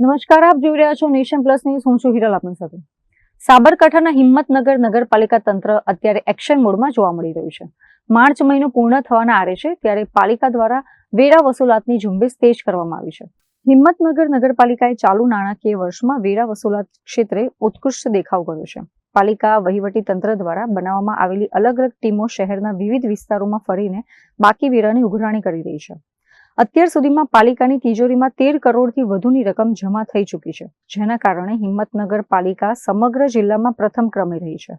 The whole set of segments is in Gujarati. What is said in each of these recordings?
નમસ્કાર, આપ જોઈ રહ્યા છો નેશન પ્લસ ન્યૂઝ. હું છું હિરલ આપની સાથે. સાબરકાંઠાના હિંમતનગર નગરપાલિકા તંત્ર અત્યારે એક્શન મોડમાં જોવા મળી રહ્યું છે. માર્ચ મહિનો પૂર્ણ થવાના આરે છે ત્યારે પાલિકા દ્વારા વેરા વસૂલાતની ઝુંબેશ તેજ કરવામાં આવી છે. હિંમતનગર નગરપાલિકાએ ચાલુ નાણાકીય વર્ષમાં વેરા વસૂલાત ક્ષેત્રે ઉત્કૃષ્ટ દેખાવ કર્યો છે. પાલિકા વહીવટી તંત્ર દ્વારા બનાવવામાં આવેલી અલગ અલગ ટીમો શહેરના વિવિધ વિસ્તારોમાં ફરીને બાકી વેરાની ઉઘરાણી કરી રહી છે. અત્યાર સુધીમાં પાલિકાની તિજોરીમાં 13 કરોડથી વધુની રકમ જમા થઈ ચૂકી છે, જેના કારણે હિંમતનગર પાલિકા સમગ્ર જિલ્લામાં પ્રથમ ક્રમે રહી છે.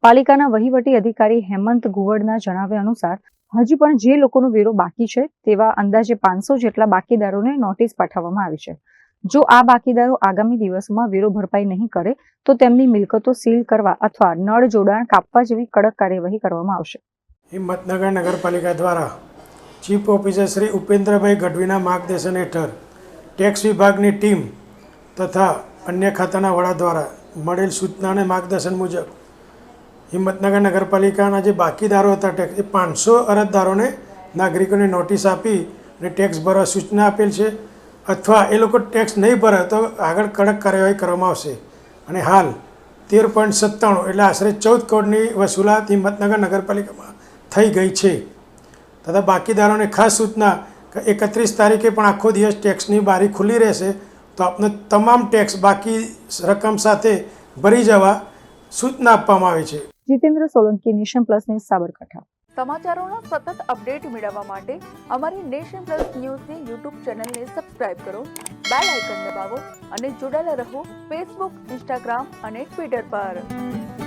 પાલિકાના વહીવટી અધિકારી હેમંત ગુવડના જણાવ્યા અનુસાર હજી પણ જે લોકોનો વેરો બાકી છે તેવા અંદાજે 500 જેટલા બાકીદારોને નોટિસ પાઠવવામાં આવી છે. જો આ બાકીદારો આગામી દિવસોમાં વેરો ભરપાઈ નહીં કરે તો તેમની મિલકતો સીલ કરવા અથવા નળ જોડાણ કાપવા જેવી કડક કાર્યવાહી કરવામાં આવશે. હિંમતનગર નગરપાલિકા દ્વારા ચીફ ઓફિસર શ્રી ઉપેન્દ્રભાઈ ગઢવીના માર્ગદર્શન હેઠળ ટેક્સ વિભાગની ટીમ તથા અન્ય ખાતાના વડા દ્વારા મળેલ સૂચના અને માર્ગદર્શન મુજબ હિંમતનગર નગરપાલિકાના જે બાકીદારો હતા ટેક્સ, એ 500 અરજદારોને નાગરિકોને નોટિસ આપી અને ટેક્સ ભરવા સૂચના આપેલ છે. અથવા એ લોકો ટેક્સ નહીં ભરે તો આગળ કડક કાર્યવાહી કરવામાં આવશે. અને હાલ 13.97 એટલે આશરે 14 કરોડની વસૂલાત હિંમતનગર નગરપાલિકામાં થઈ ગઈ છે. તથા બાકીદારોને ખાસ સૂચના કે 31 તારીખે પણ આખો દિવસ ટેક્સની બારી ખુલ્લી રહેશે, તો આપને તમામ ટેક્સ બાકી રકમ સાથે ભરી જવા સૂચના આપવામાં આવી છે. Jitendra Solanki, nation plus news, Sabarkantha. સમાચારોના સતત અપડેટ મેળવવા માટે અમારી નેશન પ્લસ ન્યૂઝની યુટ્યુબ ચેનલને સબસ્ક્રાઇબ કરો, બેલ આઇકન દબાવો અને જોડાયેલા રહો ફેસબુક, ઇન્સ્ટાગ્રામ અને ટ્વિટર પર.